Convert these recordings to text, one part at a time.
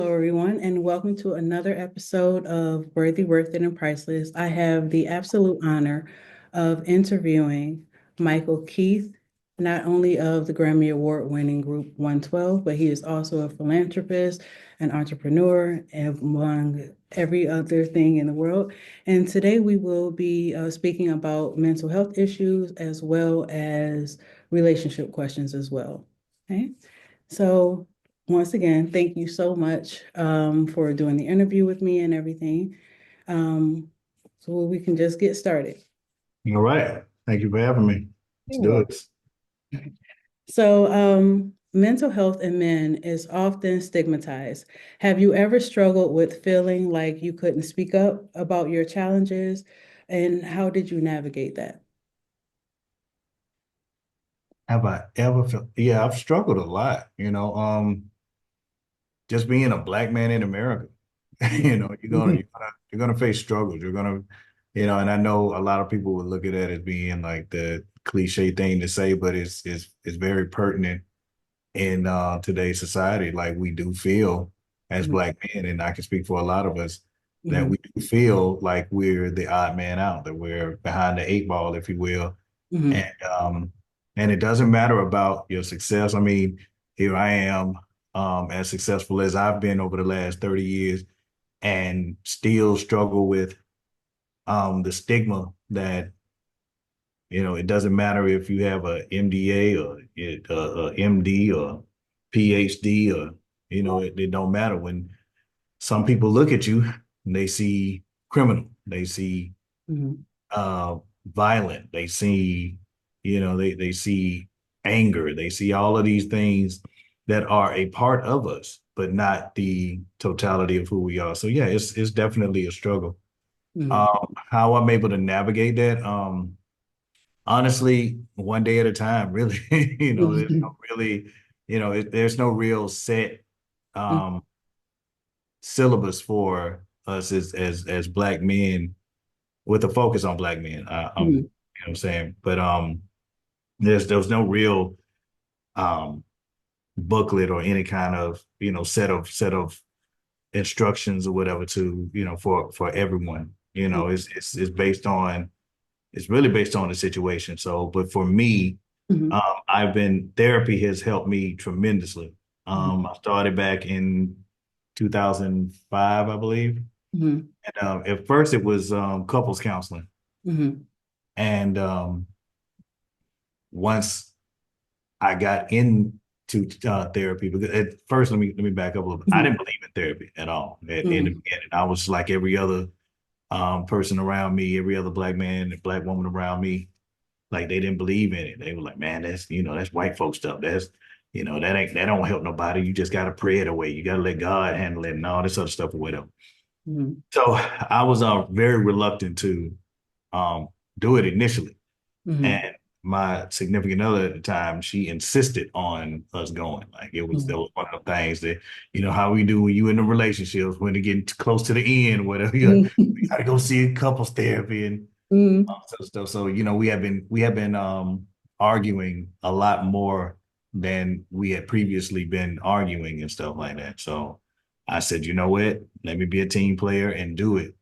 Hello, everyone, and welcome to another episode of Worthy, Worth It, and Priceless. I have the absolute honor of interviewing Michael Keith, not only of the Grammy Award-winning group 112, but he is also a philanthropist, an entrepreneur, and among every other thing in the world. And today we will be speaking about mental health issues as well as relationship questions as well. Okay, so once again, thank you so much for doing the interview with me and everything. So we can just get started. All right. Thank you for having me. Let's You're do welcome. it. So, mental health in men is often stigmatized. Have you ever struggled with feeling like you couldn't speak up about your challenges, and how did you navigate that? Have I ever felt? Yeah, I've struggled a lot, just being a black man in America. You're gonna face struggles. And I know a lot of people would look at that as being like the cliche thing to say, but it's very pertinent in today's society. Like we do feel as Mhm, black men, and I can speak for a lot of us, that mhm, we do feel like we're the odd man out, that we're behind the eight ball, if you will. mhm, And it doesn't matter about your success. I mean, here I am, as successful as I've been over the last 30 years and still struggle with the stigma that, it doesn't matter if you have a MDA or a MD or PhD, or, it don't matter when some people look at you and they see criminal, they see mhm, uh, violent. They see anger. They see all of these things that are a part of us, but not the totality of who we are. So yeah, it's definitely a struggle. mhm, How I'm able to navigate that, honestly, one day at a time, really. There's no mhm, really, there's no real set um, syllabus for us as black men with a focus on black men. You know mhm, what I'm saying? But there was no real um booklet or any kind of set of instructions or whatever to for everyone. It's really based on the situation. So, but for me, mhm, I've been therapy has helped me tremendously. mhm, I started back in 2005, I believe. mhm, And at first, it was couples counseling, mhm, and once I got into therapy, because at first, let me back up a little bit. I mhm, didn't believe in therapy at all in the mhm, beginning. I was like every other person around me, every other black man and black woman around me. Like they didn't believe in it. They were like, "Man, that's white folk stuff. That don't help nobody. You just gotta pray it away. You gotta let God handle it and all this other stuff or whatever." mhm, So I was very reluctant to um, do it initially. mhm, And my significant other at the time, she insisted on us going. Like that mhm, was one of the things that, how we do when you in the relationships, when it getting close to the end, whatever, mhm, we gotta go see couples therapy and mhm, all sort of stuff. So, we have been arguing a lot more than we had previously been arguing and stuff like that. So I said, you know what? Let me be a team player and do it.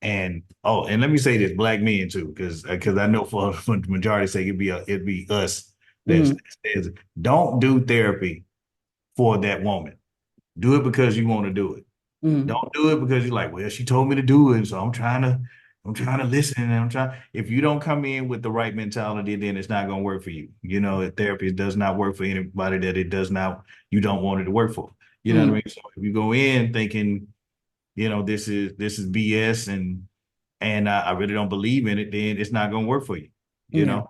And and let me say this, black men too, because I know for the majority sake it'd be us that mhm, says don't do therapy for that woman. Do it because you want to do it. mhm, Don't do it because you're like, well, she told me to do it, so I'm trying to listen, and I'm trying. If you don't come in with the right mentality, then it's not gonna work for you. Therapy does not work for anybody that it does not, you don't want it to work for. You know what I mhm. mean? So if you go in thinking, this is BS and I really don't believe in it, then it's not gonna work for you, you Yeah. know.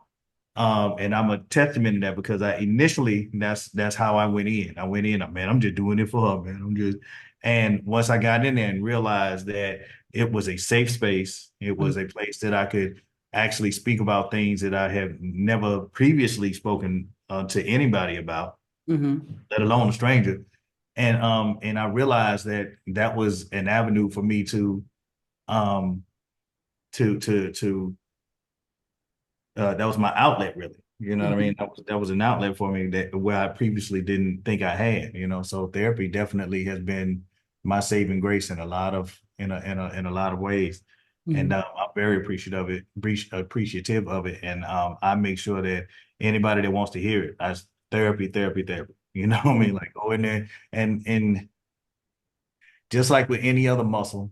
And I'm a testament to that because I initially that's how I went in. I went in, man, I'm just doing it for her, man. And once I got in there and realized that it was a safe space, it Mhm, was a place that I could actually speak about things that I have never previously spoken to anybody about, mhm, let alone a stranger. And I realized that that was an avenue for me um to that was my outlet, really. You know what I mhm, mean? That was an outlet for me that where I previously didn't think I had. So therapy definitely has been my saving grace in a lot of in a lot of ways. And Mhm. I'm very appreciative of it. And I make sure that anybody that wants to hear it, as therapy, therapy, therapy. You know what I mean? Like go in there and just like with any other muscle,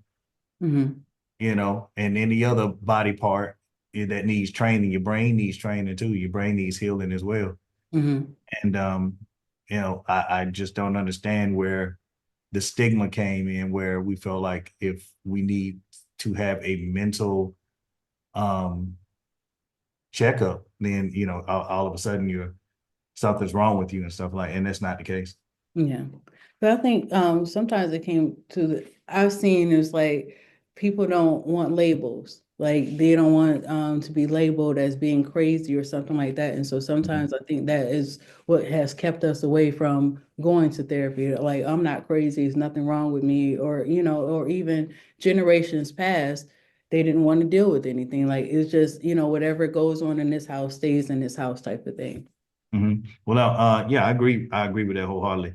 Mhm. and any other body part that needs training, your brain needs training too. Your brain needs healing as well. Mhm. And I just don't understand where the stigma came in, where we feel like if we need to have a mental um checkup, then all of a sudden you're something's wrong with you and stuff like, and that's not the case. Yeah. But I think sometimes it came to I've seen is like people don't want labels. Like they don't want to be labeled as being crazy or something like that. And so Mhm. sometimes I think that is what has kept us away from going to therapy. Like I'm not crazy, there's nothing wrong with me, or or even generations past, they didn't want to deal with anything. Like it's just, whatever goes on in this house stays in this house type of thing. Well, yeah, I agree. I agree with that wholeheartedly.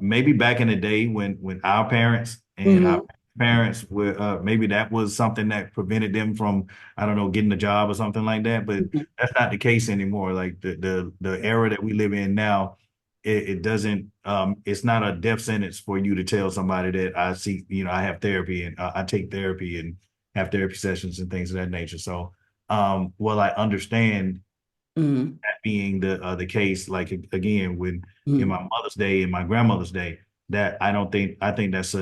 Maybe back in the day when our parents and our Hmm. parents were, maybe that was something that prevented them from, I don't know, getting a job or something like that. But that's not the case anymore. Like the era that we live in now, it doesn't, it's not a death sentence for you to tell somebody that I see, I have therapy and I take therapy and have therapy sessions and things of that nature. So, well, I understand Hmm. that being the case, like again, when in Hmm. my mother's day and my grandmother's day, that I don't think I think that's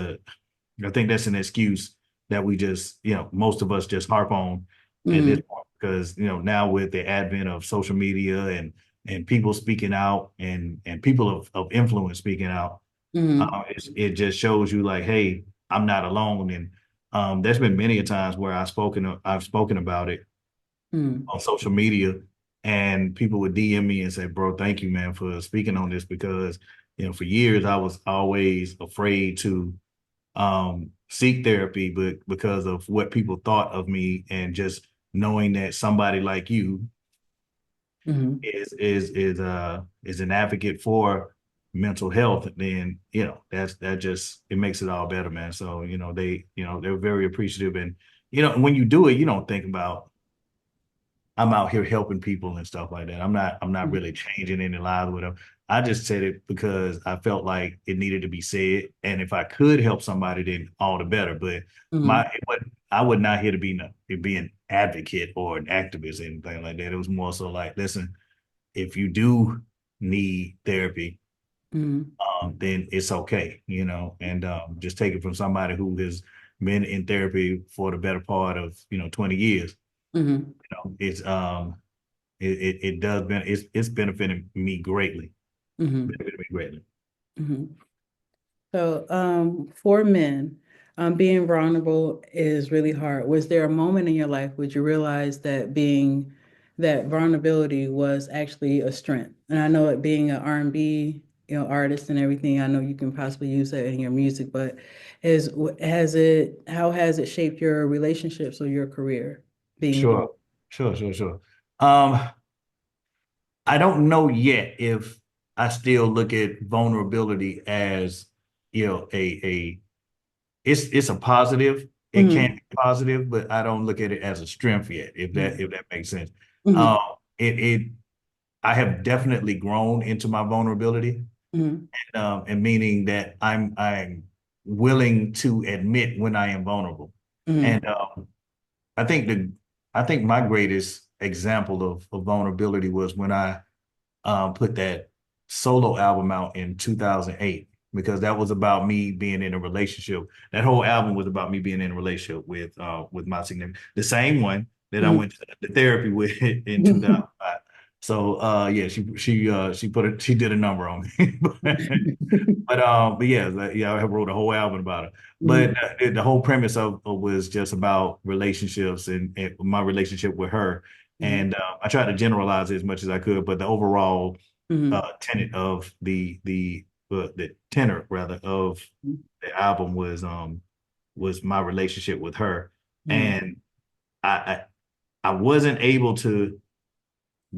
an excuse that we just, most of us just harp on at this Hmm. point because now with the advent of social media and people speaking out and people of influence speaking out, Hmm. it just shows you like, hey, I'm not alone. And there's been many a times where I've spoken about it Hmm. on social media, and people would DM me and say, "Bro, thank you, man, for speaking on this because for years I was always afraid to seek therapy, but because of what people thought of me, and just knowing that somebody like you Hmm. is an advocate for mental health, then that just it makes it all better, man. So they're very appreciative, and when you do it, you don't think about I'm out here helping people and stuff like that. I'm not really changing any lives with them. I just said it because I felt like it needed to be said. And if I could help somebody, then all the better. But Hmm. I would not here to be an advocate or an activist or anything like that. It was more so like, listen, if you do need therapy, Hmm. then it's okay, and just take it from somebody who has been in therapy for the better part of 20 years. Hmm. It's it does it's benefiting me greatly. Hmm. Benefiting me greatly. Hmm. So, for men, being vulnerable is really hard. Was there a moment in your life where you realize that vulnerability was actually a strength? And I know it being an R&B, artist and everything, I know you can possibly use that in your music, but how has it shaped your relationships or your career being vulnerable? Sure, sure. Um, I don't know yet if I still look at vulnerability as, a it's a positive. It can Hmm. be positive, but I don't look at it as a strength yet, if that makes sense. Um, Hmm. it I have definitely grown into my vulnerability, Hmm. and meaning that I'm willing to admit when I am vulnerable. Hmm. And I think the I think my greatest example of vulnerability was when I put that solo album out in 2008, because that was about me being in a relationship. That whole album was about me being in a relationship with my significant, the same one that I went to the therapy with in Hmm. 2005. So yeah, she did a number on me. But yeah, yeah, I wrote a whole album about it. But Hmm. the whole premise of was just about relationships and my relationship with her. Hmm. And I tried to generalize it as much as I could, but the overall Hmm. tenet of the tenor rather of the album was my relationship with her. Hmm. And I I wasn't able to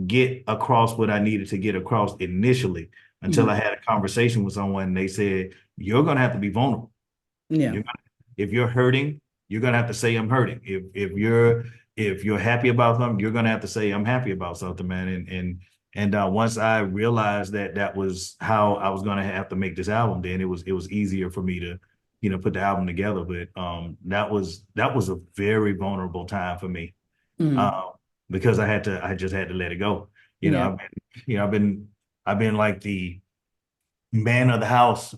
get across what I needed to get across initially until Hmm. I had a conversation with someone and they said, "You're gonna have to be vulnerable." Yeah. You're gonna, if you're hurting, you're gonna have to say I'm hurting. If you're happy about something, you're gonna have to say I'm happy about something, man. And once I realized that that was how I was gonna have to make this album, then it was easier for me to, put the album together. But that was a very vulnerable time for me, Mm. um, because I just had to let it go. You know, Yeah. I've been, I've been like the man of the house,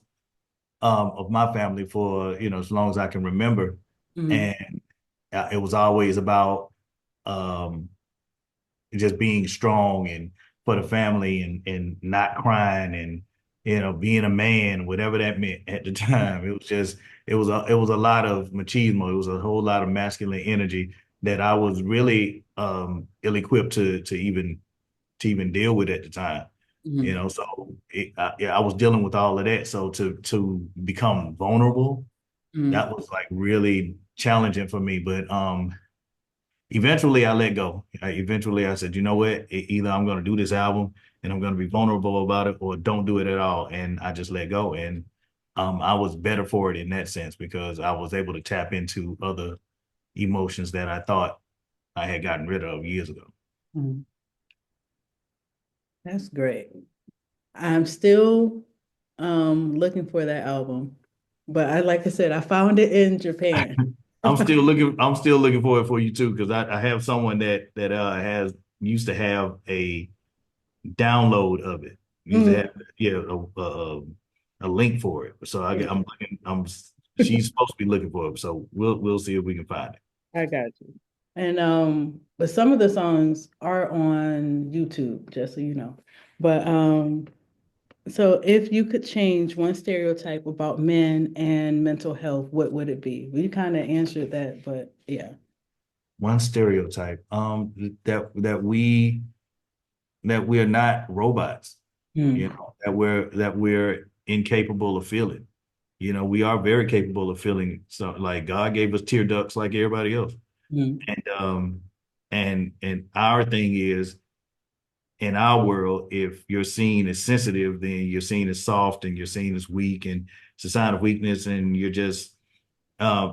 of my family for as long as I can remember, Mm. and it was always about um, just being strong and for the family and not crying and being a man, whatever that meant at the time. It was a lot of machismo. It was a whole lot of masculine energy that I was really ill-equipped to even deal with at the time. Mm. So yeah, I was dealing with all of that. So to become vulnerable, Mm. that was like really challenging for me. But eventually I let go. Eventually I said, you know what? Either I'm going to do this album and I'm going to be vulnerable about it, or don't do it at all. And I just let go. And I was better for it in that sense because I was able to tap into other emotions that I thought I had gotten rid of years ago. Mm. That's great. I'm still looking for that album. But like I said, I found it in Japan. I'm still looking for it for you too, because I have someone that has used to have a download of it. Used to have, Mm. yeah, a link for it. So Yeah, I'm looking. She's supposed to be looking for it. So we'll see if we can find it. I got you. And but some of the songs are on YouTube, just so you know. But so if you could change one stereotype about men and mental health, what would it be? We kind of answered that, but yeah. One stereotype, that we are not robots. Mm. That we're incapable of feeling. We are very capable of feeling. So like God gave us tear ducts like everybody else. Mm. And our thing is, in our world, if you're seen as sensitive, then you're seen as soft and you're seen as weak, and it's a sign of weakness, and you're just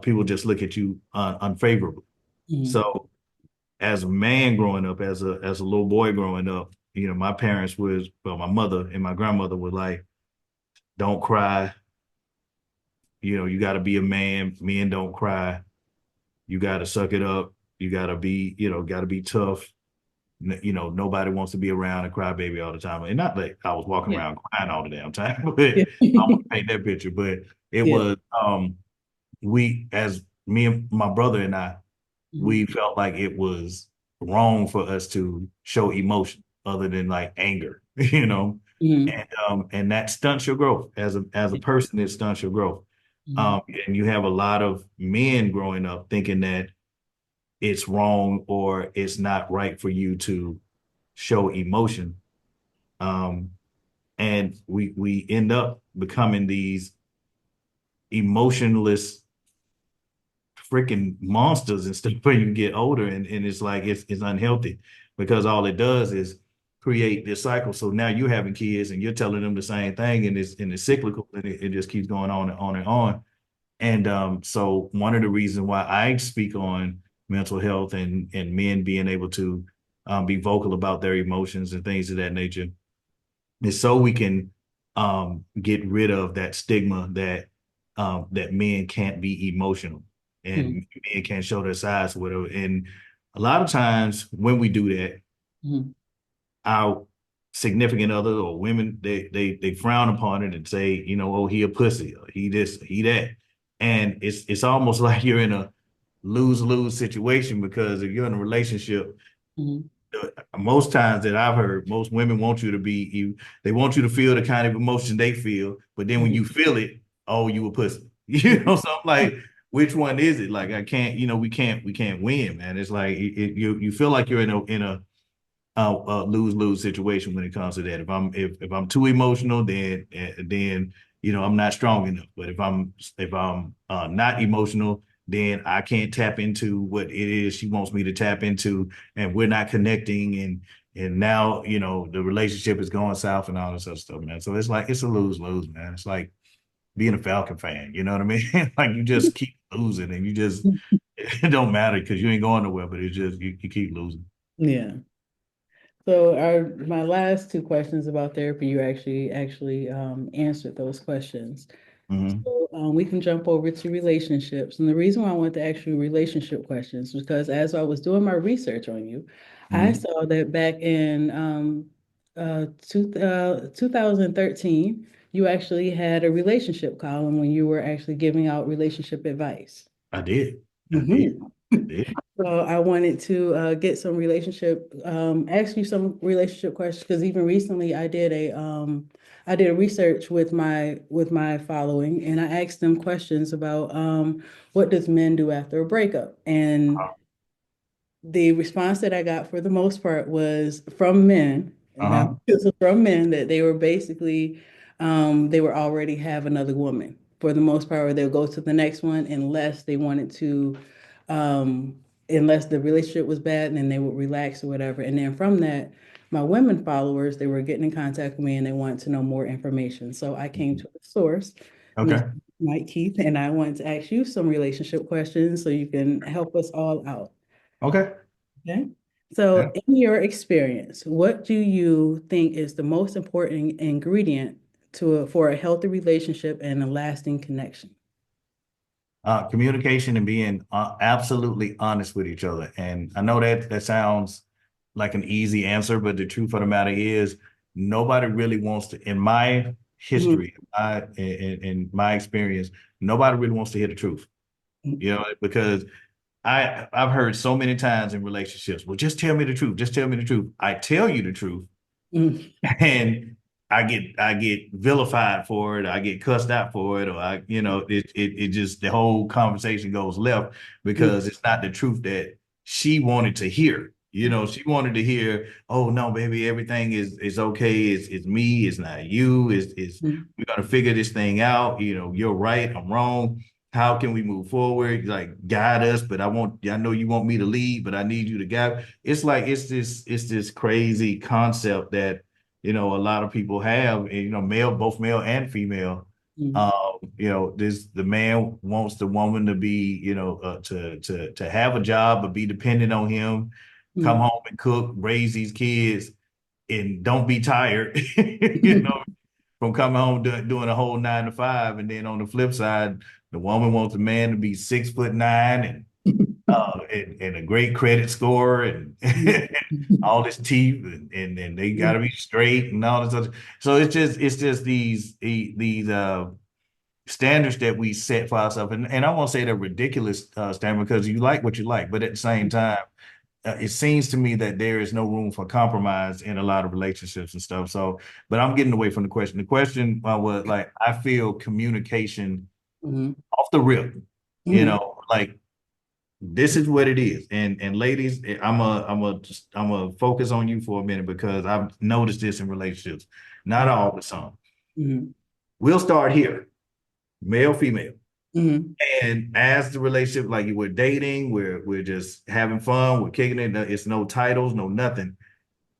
people just look at you unfavorably. Mm. So as a man growing up, as a little boy growing up, my parents was, well, my mother and my grandmother were like, don't cry. You got to be a man. Men don't cry. You got to suck it up. You got to be tough. Nobody wants to be around a crybaby all the time. And not that I was walking Yeah. around crying all the damn time, but Yeah. I want to paint that picture. But it Yeah. was, as me and my brother and I, Mm. we felt like it was wrong for us to show emotion other than like anger, Mm. and that stunts your growth as a person. It stunts your growth. Mm. And you have a lot of men growing up thinking that it's wrong or it's not right for you to show emotion. Um, and we end up becoming these emotionless freaking monsters and stuff when you get older, and it's like it's unhealthy because all it does is create this cycle. So now you're having kids and you're telling them the same thing, and it's cyclical, and it just keeps going on and on and on. And so one of the reasons why I speak on mental health and men being able to be vocal about their emotions and things of that nature is so we can get rid of that stigma that men can't be emotional Mm. and men can't show their sides with it. And a lot of times when we do that, Mm. our significant other or women, they frown upon it and say, oh, he a pussy, or he this, he that. And it's almost like you're in a lose-lose situation, because if you're in a relationship, Mm. most times that I've heard, most women want you to be you. They want you to feel the kind of emotion they feel, but then when Mm. you feel it, oh, you a pussy. So I'm like, which one is it? Like I can't, we can't win, man. It's like you feel like you're in a lose-lose situation when it comes to that. If I'm too emotional, then I'm not strong enough. But if I'm not emotional, then I can't tap into what it is she wants me to tap into, and we're not connecting, and now the relationship is going south and all this other stuff, man. So it's like it's a lose-lose, man. It's like being a Falcon fan. You know what I mean? Like you just keep losing, and you just it don't matter because you ain't going nowhere. But it's just you keep losing. Yeah. So my last two questions about therapy, you actually answered those questions. Hmm. So we can jump over to relationships. And the reason why I wanted to ask you relationship questions was because as I was doing my research on you, I Hmm. saw that back in 2013, you actually had a relationship column when you were actually giving out relationship advice. I did. I did. Mhm. I did. So I wanted to get some ask you some relationship questions because even recently I did a research with my following and I asked them questions about what does men do after a breakup, and the response that I got for the most part was from men, and now Uh-huh. this was from men that they were basically they were already have another woman for the most part, or they'll go to the next one unless they wanted to, unless the relationship was bad, and then they would relax or whatever. And then from that, my women followers, they were getting in contact with me and they wanted to know more information. So I came to the source, Ms. Okay. Mike Keith, and I wanted to ask you some relationship questions so you can help us all out. Okay. Okay. Yeah. So, in your experience, what do you think is the most important ingredient for a healthy relationship and a lasting connection? Communication and being absolutely honest with each other. And I know that that sounds like an easy answer, but the truth of the matter is, nobody really wants to, in my Mhm, history, in my experience, nobody really wants to hear the truth. You know, because I've heard so many times in relationships, well, just tell me the truth. Just tell me the truth. I tell you the truth, mhm, and I get vilified for it. I get cussed out for it, or it just the whole conversation goes left mhm, because it's not the truth that she wanted to hear. You know, she wanted to hear, oh no, baby, everything is okay. It's me, it's not you, it's mhm, we're gonna figure this thing out. You know, you're right, I'm wrong. How can we move forward? Like guide us, but I know you want me to lead, but I need you to guide. It's like it's this crazy concept that a lot of people have, and, both male and female. mhm, The man wants the woman to be, to have a job, but be dependent on him, come mhm, home and cook, raise these kids, and don't be tired, mhm, from coming home doing a whole 9 to 5. And then on the flip side, the woman wants a man to be 6'9" and a great credit score and all this teeth and they got to be straight and all this other. So it's just these standards that we set for ourselves, and I won't say they're ridiculous standard because you like what you like, but at the same time, it seems to me that there is no room for compromise in a lot of relationships and stuff. So, but I'm getting away from the question. The question was like, I feel communication mhm, off the rip, mhm, like this is what it is. And ladies, I'm a focus on you for a minute because I've noticed this in relationships, not all, but some. mhm, We'll start here, male, female. mhm, And as the relationship, like we're dating, we're just having fun, we're kicking it. It's no titles, no nothing.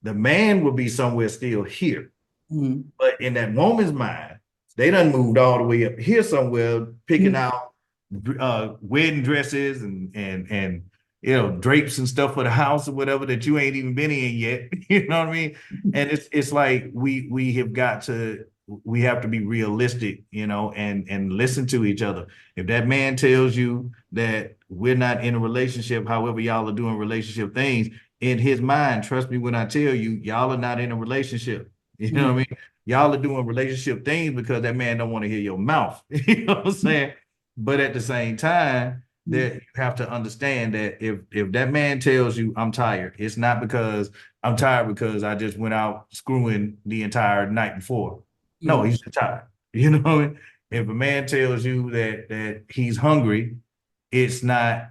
The man will be somewhere still here. mhm, But in that woman's mind, they done moved all the way up here somewhere, picking mhm, out wedding dresses and drapes and stuff for the house or whatever that you ain't even been in yet. You know what I mean? And it's like we have to be realistic, and listen to each other. If that man tells you that we're not in a relationship, however y'all are doing relationship things, in his mind, trust me when I tell you, y'all are not in a relationship. You know what I mhm, mean? Y'all are doing relationship things because that man don't want to hear your mouth. You know what I'm saying? But at the same time, that you have to understand that if that man tells you I'm tired, it's not because I'm tired because I just went out screwing the entire night before. No, mhm, he's just tired. You know what I mean? If a man tells you that he's hungry, it's not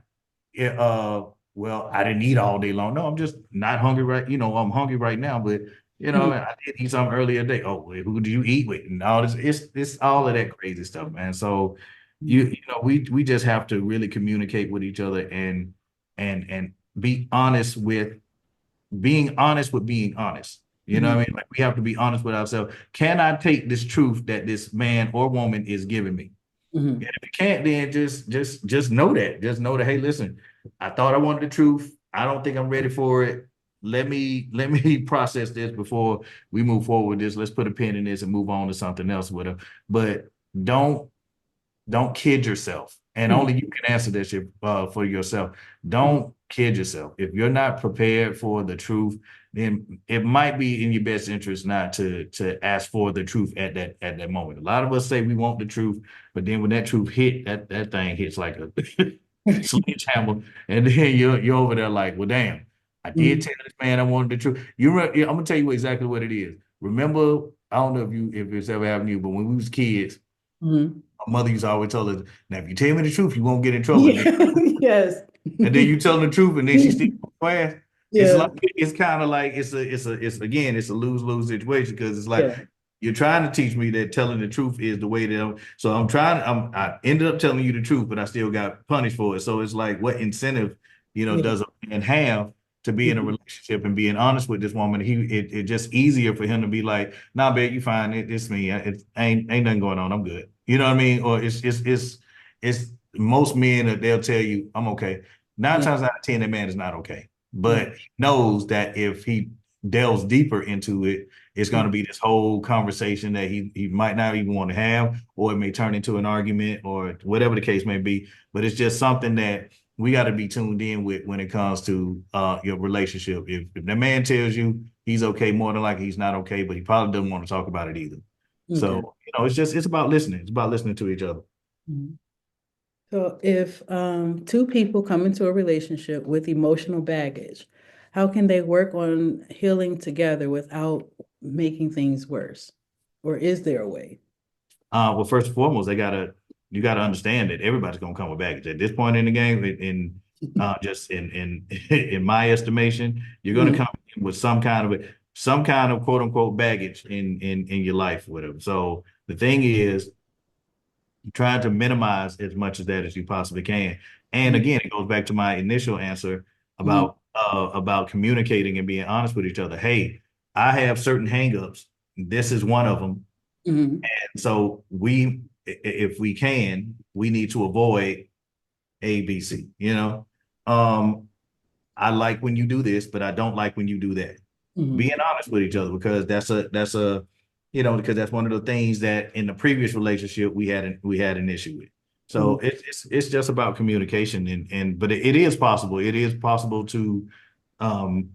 well, I didn't eat all day long. No, I'm just not hungry right. I'm hungry right now, but mhm, I did eat something earlier today. Oh, well, who do you eat with? And all this, it's all of that crazy stuff, man. So we just have to really communicate with each other and be honest with being honest with being honest. You know what I Mhm. mean? Like we have to be honest with ourselves. Can I take this truth that this man or woman is giving me? Mhm. And if you can't, then just know that. Just know that, hey, listen, I thought I wanted the truth. I don't think I'm ready for it. Let me process this before we move forward with this. Let's put a pin in this and move on to something else, whatever. But don't don't kid yourself. And Mhm. only you can answer this shit, for yourself. Mhm. Don't kid yourself. If you're not prepared for the truth, then it might be in your best interest not to ask for the truth at that moment. A lot of us say we want the truth, but then when that truth hit, that thing hits like a sledgehammer, and then you're over there like, well, damn, I did Mhm. tell this man I wanted the truth. I'm gonna tell you exactly what it is. Remember, I don't know if it's ever happened to you, but when we was kids, Mhm. my mother used to always tell us, now if you tell me the truth, you won't get in trouble. Yeah. Yes. And then you tell the truth, and then she still fast. It's like Yeah. it's kind of like it's again it's a lose-lose situation because it's like Yeah. you're trying to teach me that telling the truth is the way that so I'm trying I ended up telling you the truth, but I still got punished for it. So it's like what incentive, Yeah. does a man have to be in a Mhm. relationship and being honest with this woman? It just easier for him to be like, nah, babe, you fine. It's me. It ain't nothing going on. I'm good. You know what I mean? Or it's most men that they'll tell you, I'm okay. Nine Yeah. times out of 10, that man is not okay. Yeah. But he knows that if he delves deeper into it, it's going Mhm. to be this whole conversation that he might not even want to have, or it may turn into an argument, or whatever the case may be. But it's just something that we got to be tuned in with when it comes to your relationship. If the man tells you he's okay, more than likely he's not okay, but he probably doesn't want to talk about it either. Okay. So, it's about listening. It's about listening to each other. Mhm. So if two people come into a relationship with emotional baggage, how can they work on healing together without making things worse? Or is there a way? Well, first and foremost, you gotta understand that everybody's gonna come with baggage at this point in the game. Just in in my estimation, you're gonna Mhm. come in with some kind of quote unquote baggage in your life, whatever. So the thing is, trying to minimize as much of that as you possibly can. And Mhm. again, it goes back to my initial answer Mhm. about communicating and being honest with each other. Hey, I have certain hangups. This is one of them. Mhm. So if we can, we need to avoid A, B, C. Um, I like when you do this, but I don't like when you do that. Mhm. Being honest with each other because because that's one of the things that in the previous relationship we had an issue with. So Mhm. it's just about communication but it is possible. It is possible um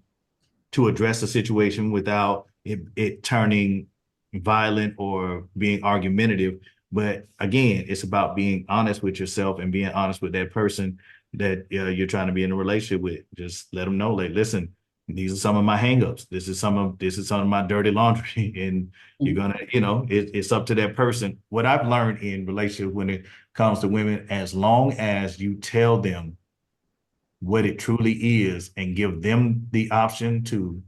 to address a situation without it turning violent or being argumentative. But again, it's about being honest with yourself and being honest with that person that you're trying to be in a relationship with. Just let them know, like, listen, these are some of my hangups. This is some of my dirty laundry, and you're Mhm. gonna, it's up to that person. What I've learned in relationships when it comes to women, as long as you tell them what it truly is and give them the option to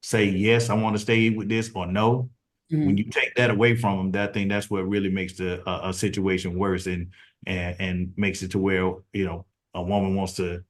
say yes, I want to stay with this, or no. When Mhm. you take that away from them, that's what really makes a situation worse and makes it to where a woman wants to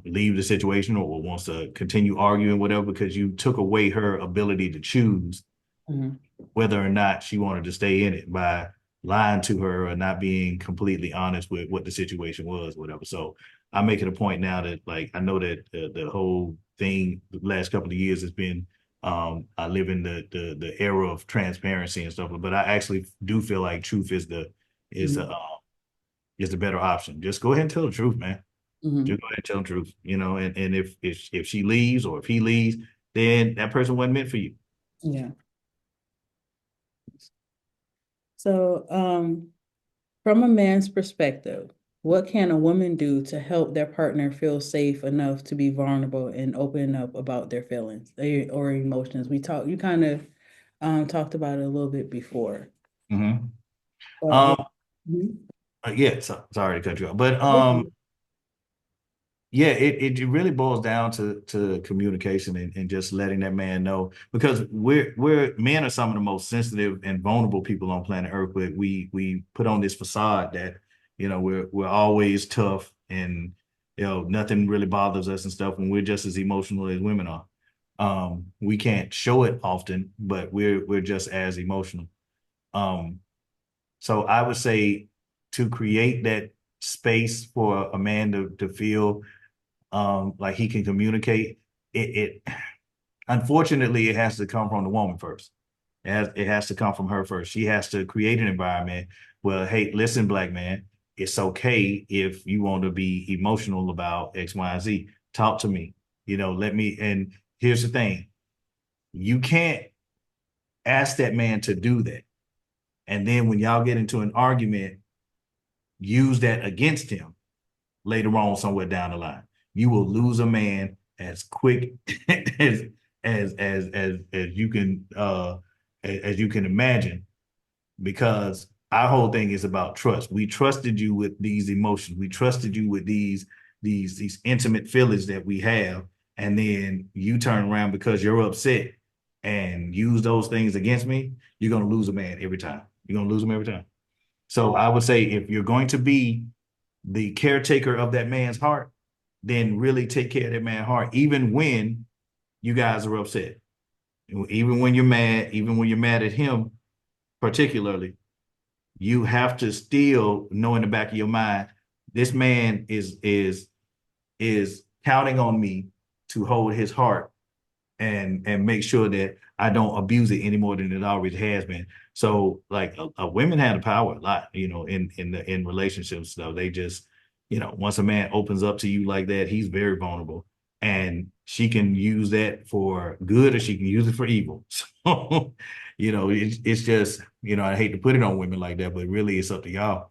leave the situation or wants to continue arguing whatever because you took away her ability to choose Mhm. whether or not she wanted to stay in it by lying to her or not being completely honest with what the situation was, whatever. So I make it a point now that like I know that the whole thing the last couple of years has been I live in the era of transparency and stuff, but I actually do feel like truth is the Mhm. uh, is the better option. Just go ahead and tell the truth, man. Mhm. Just go ahead and tell the truth, and if she leaves or if he leaves, then that person wasn't meant for you. Yeah. So, from a man's perspective, what can a woman do to help their partner feel safe enough to be vulnerable and open up about their feelings or emotions? You kind of talked about it a little bit before, Mhm. but Um, Mhm. yeah, sorry to cut you off, but yeah, it really boils down to communication and just letting that man know because we're men are some of the most sensitive and vulnerable people on planet Earth, but we put on this facade that we're always tough and nothing really bothers us and stuff when we're just as emotional as women are. We can't show it often, but we're just as emotional. Um, so I would say to create that space for a man to feel like he can communicate, it unfortunately it has to come from the woman first. It has to come from her first. She has to create an environment where, hey, listen, black man, it's okay if you want to be emotional about X, Y, and Z. Talk to me. Let me. And here's the thing: you can't ask that man to do that, and then when y'all get into an argument, use that against him later on somewhere down the line. You will lose a man as quick as as you can as you can imagine, because our whole thing is about trust. We trusted you with these emotions. We trusted you with these intimate feelings that we have, and then you turn around because you're upset and use those things against me. You're gonna lose a man every time. You're gonna lose him every time. So I would say if you're going to be the caretaker of that man's heart, then really take care of that man's heart, even when you guys are upset. Even when you're mad, even when you're mad at him, particularly, you have to still know in the back of your mind, this man is counting on me to hold his heart and make sure that I don't abuse it any more than it already has been. So like women have the power a lot, in relationships. So they just, once a man opens up to you like that, he's very vulnerable. And she can use that for good or she can use it for evil. So, it's just, I hate to put it on women like that, but really it's up to y'all,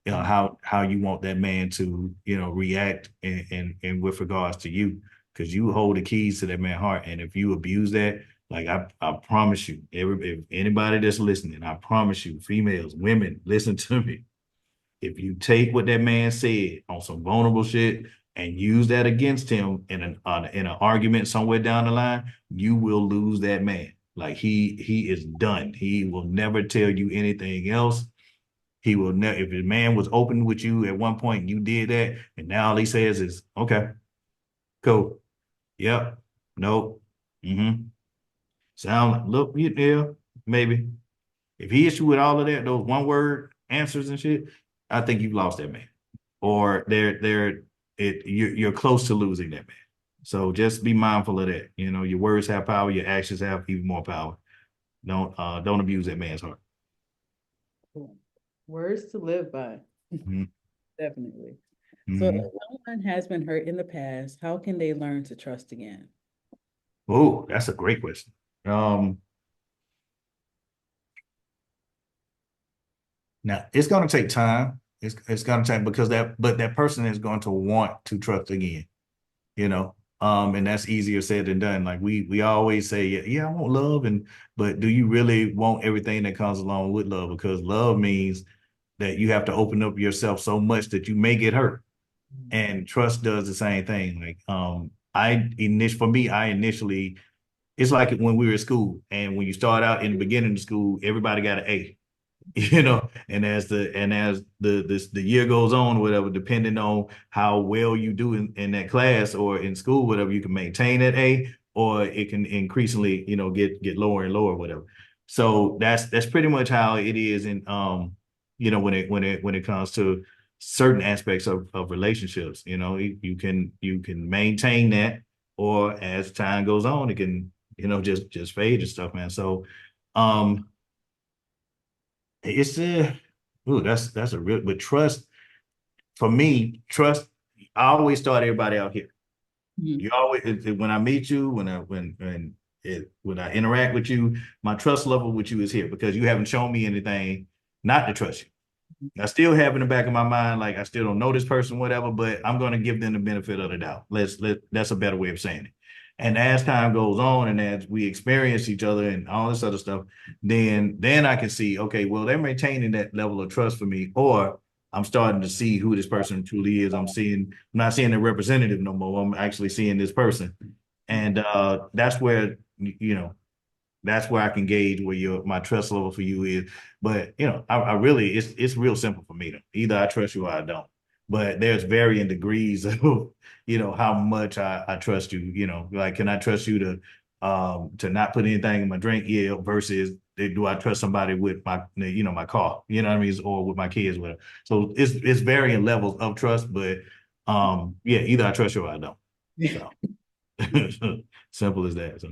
how you want that man to, react and with regards to you, because you hold the keys to that man's heart. And if you abuse that, like I promise you, if anybody that's listening, I promise you, females, women, listen to me. If you take what that man said on some vulnerable shit and use that against him in an argument somewhere down the line, you will lose that man. Like he is done. He will never tell you anything else. He will never. If a man was open with you at one point, and you did that, and now all he says is, "Okay, cool, yep, nope, mm-hmm." Sound like, look, yeah, maybe. If he hits you with all of that, those one word answers and shit, I think you've lost that man, or you're close to losing that man. So just be mindful of that. Your words have power. Your actions have even more power. Don't abuse that man's heart. Cool. Words to live by. Mm-hmm. Definitely. So Mm-hmm. if someone has been hurt in the past, how can they learn to trust again? Oh, that's a great question. Um, Now it's going to take time. It's going to take because that person is going to want to trust again. You know, and that's easier said than done. Like we always say, yeah, yeah, I want love, but do you really want everything that comes along with love? Because love means that you have to open up yourself so much that you may get hurt, and trust does the same thing. Like for me, I initially, it's like when we were at school, and when you start out in the beginning of school, everybody got an A. And as the year goes on, whatever, depending on how well you do in that class or in school, whatever, you can maintain that A, or it can increasingly, get lower and lower, whatever. So that's pretty much how it is in when it comes to certain aspects of relationships. You can maintain that, or as time goes on, it can, just fade and stuff, man. So um it's that's a real, but trust, for me, trust, I always start everybody out here. Mhm. You always, when I meet you, when I interact with you, my trust level with you is here because you haven't shown me anything not to trust you. I still have in the back of my mind, like I still don't know this person, whatever, but I'm going to give them the benefit of the doubt. That's a better way of saying it. And as time goes on and as we experience each other and all this other stuff, then I can see, okay, well, they're maintaining that level of trust for me, or I'm starting to see who this person truly is. I'm not seeing a representative no more. I'm actually seeing this person. And that's where, that's where I can gauge where my trust level for you is. But I really, it's real simple for me. Either I trust you or I don't. But there's varying degrees of how much I trust you. Like, can I trust you to not put anything in my drink, yeah, versus do I trust somebody with my, my car, you know what I mean, or with my kids, whatever. So it's varying levels of trust, but yeah, either I trust you or I don't. So simple as that. So,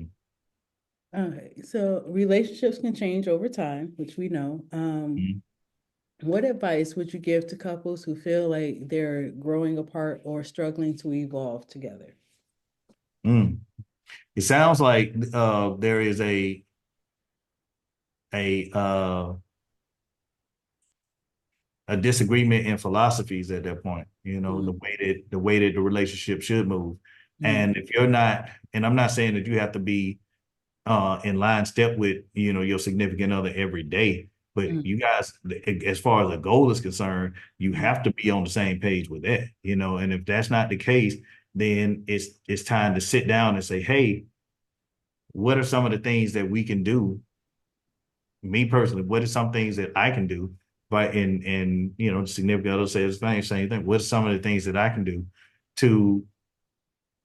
Okay, so relationships can change over time, which we know. mm, What advice would you give to couples who feel like they're growing apart or struggling to evolve together? mm. It sounds like there is a uh a disagreement in philosophies at that point, Mm, the way that the relationship should move. mm, And if you're not, and I'm not saying that you have to be in line step with, your significant other every day, but mm, you guys, as far as a goal is concerned, you mm, have to be on the same page with that, and if that's not the case, then it's time to sit down and say, hey, what are some of the things that we can do? Me personally, what are some things that I can do? But the significant other says the same thing. What are some of the things that I can do to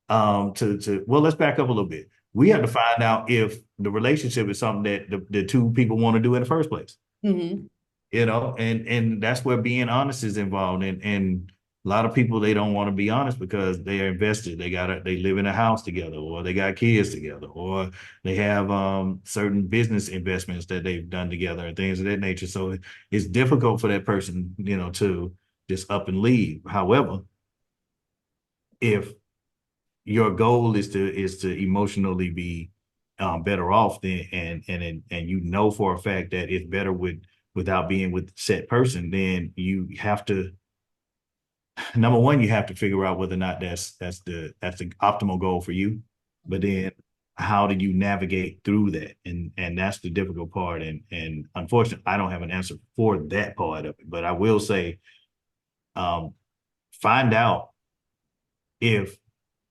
well, let's back up a little bit. We have mm, to find out if the relationship is something that the two people want to do in the first place, mhm, and that's where being honest is involved. And a lot of people, they don't want to be honest because they are invested. They live in a house together, or they got kids together, or they have certain business investments that they've done together and things of that nature. So it's difficult for that person, to just up and leave. However, if your goal is to emotionally be better off, then and for a fact that it's better without being with said person, then you have to, number one, you have to figure out whether or not that's the optimal goal for you. But mhm, then how do you navigate through that? And that's the difficult part. And unfortunately, I don't have an answer for that part of it. But I will say, um, find out if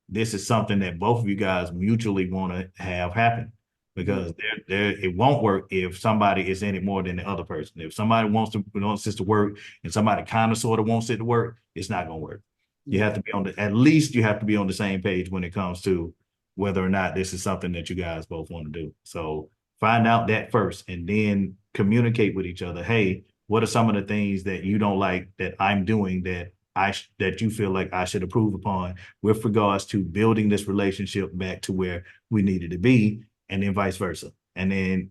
this is something that both of you guys mutually want to have happen, mhm, because it won't work if somebody is in it more than the other person. If somebody wants this to work and somebody kind of sort of wants it to work, it's not going to work. You yeah, have to be at least you have to be on the same page when it comes to whether or not this is something that you guys both want to do. So find out that first and then communicate with each other. Hey, what are some of the things that you don't like that I'm doing that you feel like I should improve upon with regards to building this relationship back to where we needed to be, and then vice versa. And then,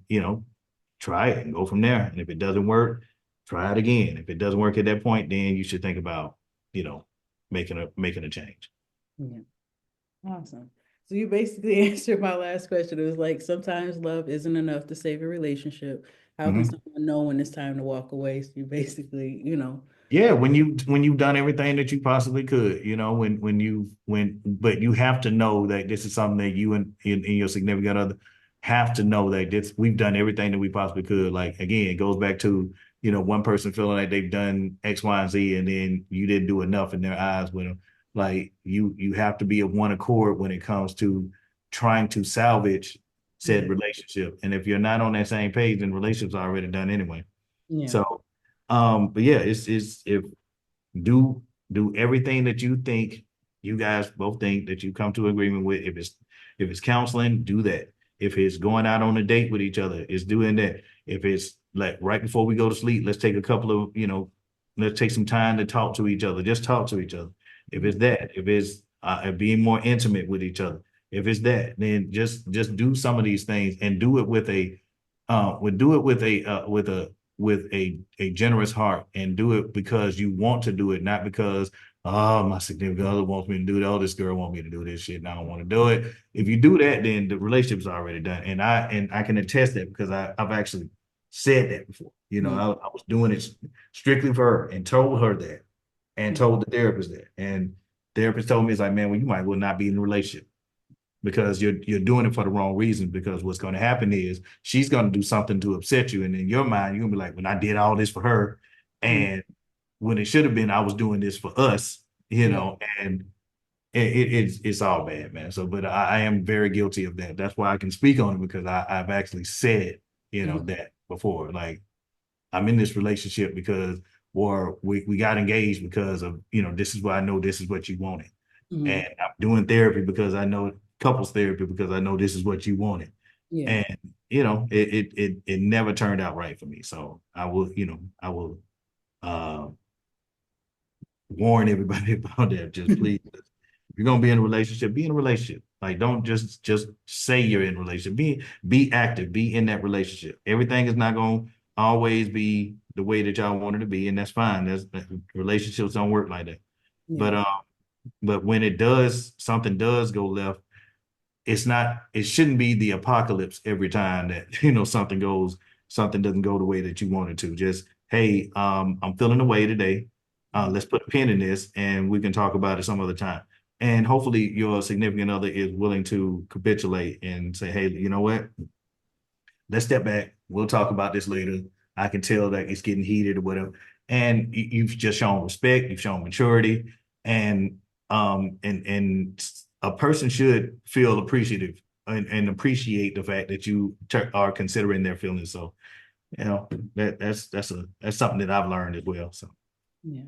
try it and go from there. And if it doesn't work, try it again. If it doesn't work at that point, then you should think about, you know, making a change. yeah. Awesome. So you basically answered my last question. It was like sometimes love isn't enough to save a relationship. How can Mhm. someone know when it's time to walk away? So you basically, Yeah, when you've done everything that you possibly could, but you have to know that this is something that you and your significant other have to know that this we've done everything that we possibly could. Like again, it goes back to, one person feeling like they've done X, Y, and Z, and then you didn't do enough in their eyes with them. Like you have to be of one accord when it comes to trying to salvage said Mhm. relationship. And if you're not on that same page, then relationship's already done anyway. Yeah. So but yeah, it's if do do everything that you think you guys both think that you come to agreement with. If it's counseling, do that. If it's going out on a date with each other, it's doing that. If it's like right before we go to sleep, let's take a couple of, let's take some time to talk to each other. Just talk to each other. If it's that, if it's being more intimate with each other, if it's that, then just do some of these things and do it with a would do it with a generous heart, and do it because you want to do it, not because my significant other wants me to do it. Oh, this girl wants me to do this shit and I don't want to do it. If you do that, then the relationship's already done. And I can attest that because I've actually said that before. Mhm. I was doing it strictly for her and told her that and Mhm. told the therapist that. And therapist told me, it's like, man, well, you might well not be in a relationship because you're doing it for the wrong reasons. Because what's going to happen is she's going to do something to upset you, and in your mind, you're gonna be like, "When I did all this for her, Mhm. and when it should have been, I was doing this for us," Yeah. and it's all bad, man. So, but I am very guilty of that. That's why I can speak on it because I've actually said, Mhm. that before. Like I'm in this relationship because, or we got engaged because of, this is what I know, this is what you wanted, Mhm. and I'm doing therapy because I know couples therapy because I know this is what you wanted. Yeah. And it never turned out right for me. So I will uh warn everybody about that. Just please, if you're gonna be in a relationship, be in a relationship. Like don't just say you're in a relationship. Be active, be in that relationship. Everything is not gonna always be the way that y'all want it to be, and that's fine. Relationships don't work like that. Yeah. But when it does, something does go left, it shouldn't be the apocalypse every time that something doesn't go the way that you want it to. Just, hey, I'm feeling away today. Let's put a pin in this and we can talk about it some other time. And hopefully your significant other is willing to capitulate and say, hey, you know what? Let's step back. We'll talk about this later. I can tell that it's getting heated or whatever. And you've just shown respect, you've shown maturity, and and a person should feel appreciative and appreciate the fact that you are considering their feelings. So, that's something that I've learned as well. So, Yeah.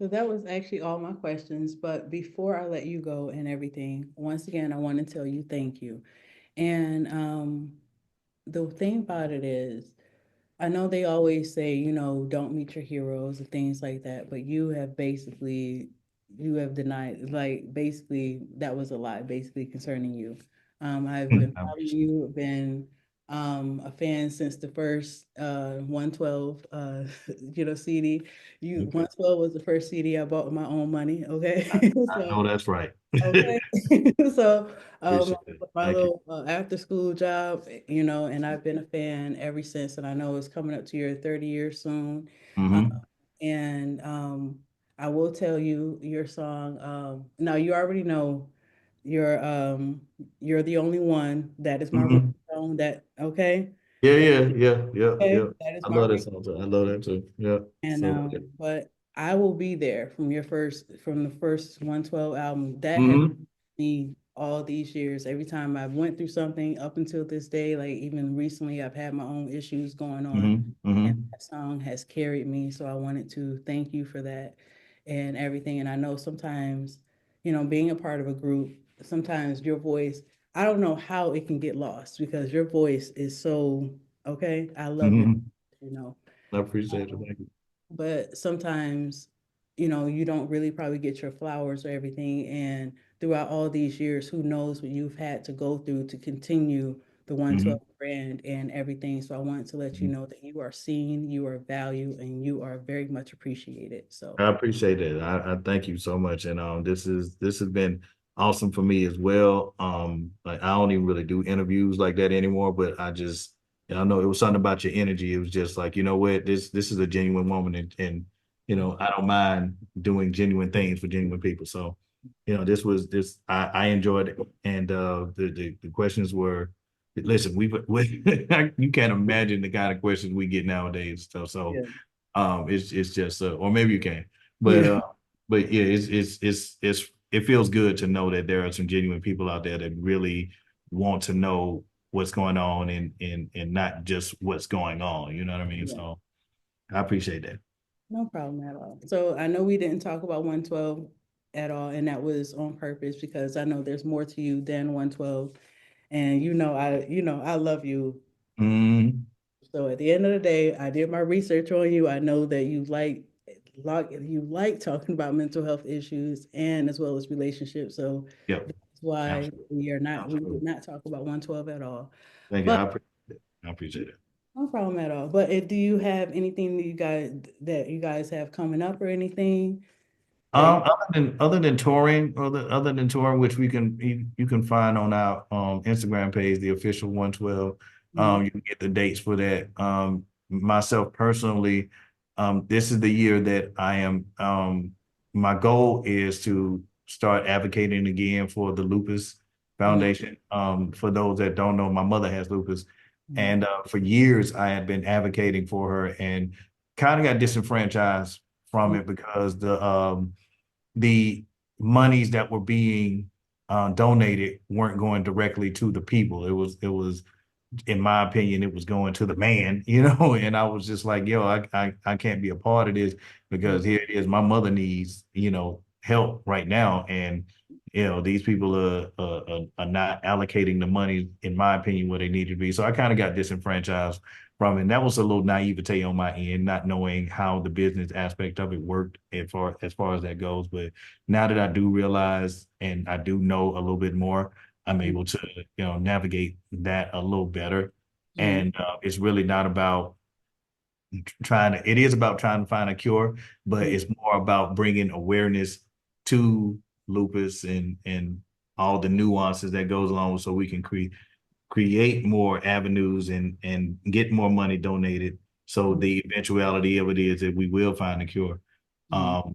So that was actually all my questions. But before I let you go and everything, once again, I want to tell you thank you. And the thing about it is, I know they always say, don't meet your heroes and things like that, but you have denied, like, basically, that was a lie, basically, concerning you. I've been I following appreciate you, I've been a fan since the first 112 CD. it. Okay. 112 was the first CD I bought with my own money, okay? I So know that's right. okay. So, Appreciate it. my Thank you. little after school job, and I've been a fan ever since. And I know it's coming up to your 30 years soon. Uh, Hmm. and I will tell you your song. Now you already know you're the only one. That is my Hmm. ringtone. That okay? Yeah. That is I my love that ring. song too. I love that too. Yeah. And So, yeah. but I will be there from the first 112 album. That has Hmm. me all these years. Every time I've went through something up until this day, like even recently, I've had my own issues going on, Hmm. and Hmm. that song has carried me. So I wanted to thank you for that and everything. And I know sometimes, being a part of a group, sometimes your voice, I don't know how it can get lost because your voice is so okay. I love your, Hmm. you know. I appreciate it. Um, Thank you. but sometimes, you don't really probably get your flowers or everything. And throughout all these years, who knows what you've had to go through to continue the Hmm. 112 brand and everything. So I wanted to let you know that you are seen, you are valued, and you are very much appreciated. So I appreciate it. I thank you so much. And this has been awesome for me as well. Like I don't even really do interviews like that anymore, but I know it was something about your energy. It was just like, you know what, this is a genuine woman and I don't mind doing genuine things for genuine people. So, this I enjoyed it. And the questions were listen, we you can't imagine the kind of questions we get nowadays. So yeah, it's just or maybe you can, but yeah, uh, but yeah, it feels good to know that there are some genuine people out there that really want to know what's going on and not just what's going on. You know what I mean? yeah. So I appreciate that. No problem at all. So I know we didn't talk about 112 at all, and that was on purpose because I know there's more to you than 112. And I love you. Mm-hmm. So at the end of the day, I did my research on you. I know that you like talking about mental health issues and as well as relationships. So Yep. that's why Absolutely. we did Absolutely. not talk about 112 at all. Thank you. But I appreciate it. I appreciate it. no problem at all. But do you have anything that you guys have coming up or anything that you, Other than touring, which you can find on our Instagram page, the official 112. Mhm. You can get the dates for that. Myself personally, this is the year that I am. My goal is to start advocating again for the Lupus Mhm. Foundation. For those that don't know, my mother has lupus, Mhm. and for years I had been advocating for her, and kind of got disenfranchised from Mhm. it because the monies that were being donated weren't going directly to the people. It was, in my opinion, it was going to the man, and I was just like, yo, I can't be a part of this Yeah. because here it is, my mother needs, help right now. And these people are not allocating the money, in my opinion, where they need to be. So I kind of got disenfranchised from it. And that was a little naivete on my end, not knowing how the business aspect of it worked as far as that goes. But now that I do realize and I do know a little bit more, I'm able to, navigate that a little better. Mm-hmm. And it's really not about it is about trying to find a cure, but it's more about bringing awareness to lupus and all the nuances that goes along so we can create more avenues and get more money donated. So the eventuality of it is that we will find a cure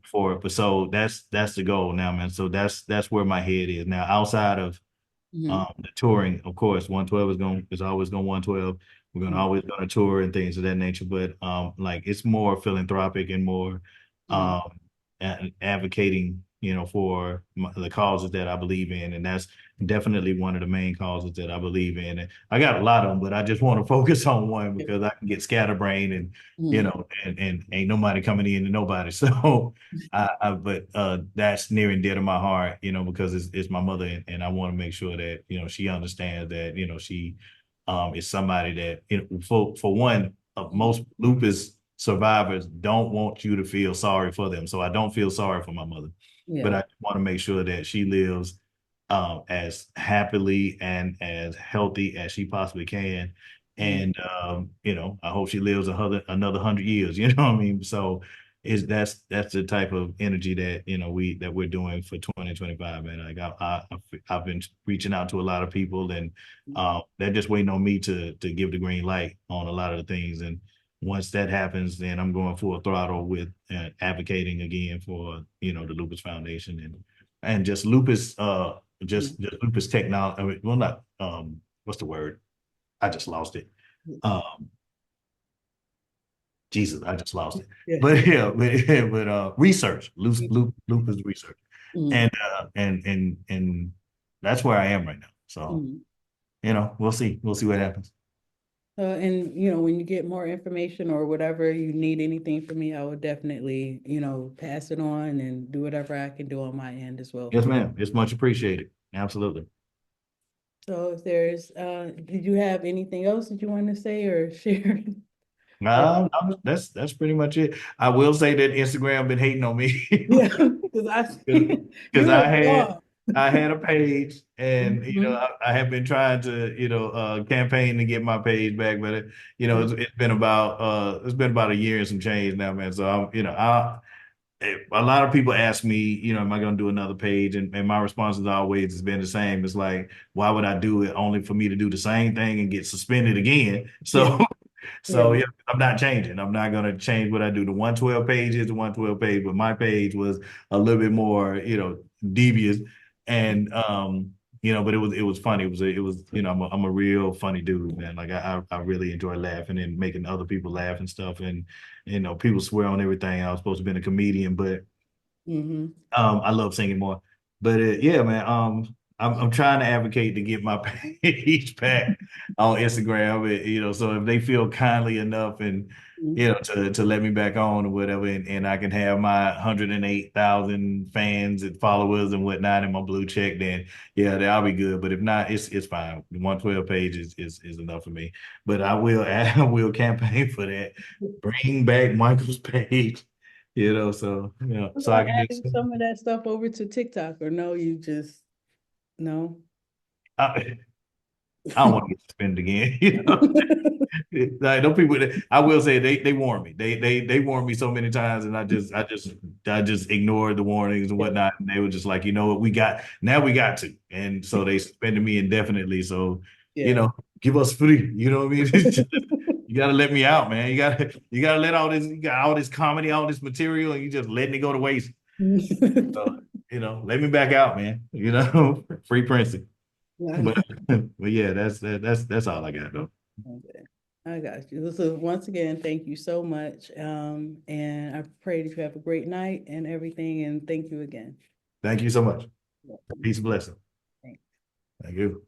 for it. But so that's the goal now, man. So that's where my head is now. Outside of Mm-hmm. the touring, of course, 112 is always going 112. We're gonna always gonna tour and things of that nature, but like it's more philanthropic and more Mm-hmm. um advocating, for the causes that I believe in, and that's definitely one of the main causes that I believe in. And I got a lot of them, but I just want to focus on one because I can get scatterbrained and Mm-hmm. and ain't nobody coming in to nobody. So but that's near and dear to my heart, because it's my mother, and I want to make sure that she understands that she is somebody that for one, most lupus survivors don't want you to feel sorry for them. So I don't feel sorry for my mother, Yeah. but I want to make sure that she lives as happily and as healthy as she possibly can. Mm-hmm. And I hope she lives another 100 years. You know what I mean? So is that's the type of energy that we're doing for 2025. And like I've been reaching out to a lot of people, and they're just waiting on me to give the green light on a lot of the things. And once that happens, then I'm going full throttle with advocating again for the Lupus Foundation and just lupus just lupus technology. I mean, well, not what's the word? I just lost it. Um, Jesus, I just lost it. Yeah. But yeah, but research, lupus research, Mm-hmm. and that's where I am right now. So Mm-hmm. we'll see what happens. And when you get more information or whatever you need anything from me, I would definitely, pass it on and do whatever I can do on my end as well Yes, for you. ma'am. It's much appreciated. Absolutely. So if did you have anything else that you want to say or share? Or No, that's pretty much it. I will say that Instagram been hating on me yeah, because because you're a I had dog. I had a page, and Mhm. I have been trying to campaign to get my page back, but it's been about a year and some change now, man. So a lot of people ask me, am I going to do another page? And my response has always has been the same. It's like, why would I do it only for me to do the same thing and get suspended again? Yeah, So yeah. So yeah, I'm not changing. I'm not gonna change what I do. The 112 page is the 112 page, but my page was a little bit more, devious. And but it was funny. I'm a real funny dude, man. Like I really enjoy laughing and making other people laugh and stuff. And people swear on everything. I was supposed to be a comedian, but Mm-hmm. I love singing more, but yeah, man. I'm trying to advocate to get my page back on Instagram. So if they feel kindly enough and to let me back on or whatever, and I can have my 108,000 fans and followers and whatnot and my blue check, then yeah, that'll be good. But if not, it's fine. The 112 page is enough for me. But I will I will campaign for that. Bring back Michael's page. So I About can just adding some of that stuff over to TikTok, or no, you just no. I, I don't want to get suspended again. Like those people, I will say they warn me. They warned me so many times, and I just ignored the warnings and Yeah, whatnot. And they were just like, what we got to, and so they suspended me indefinitely. So you yeah. know, give us free. You know what I mean? You gotta let me out, man. You gotta let you got all this comedy, all this material, and you just letting it go to waste. So let me back out, man. Free Princeton. But but yeah, that's all I got though. Okay, I got you. So once again, thank you so much. And I pray that you have a great night and everything. And thank you again. Thank you so much. Yeah. Peace and blessing. Thanks. Thank you.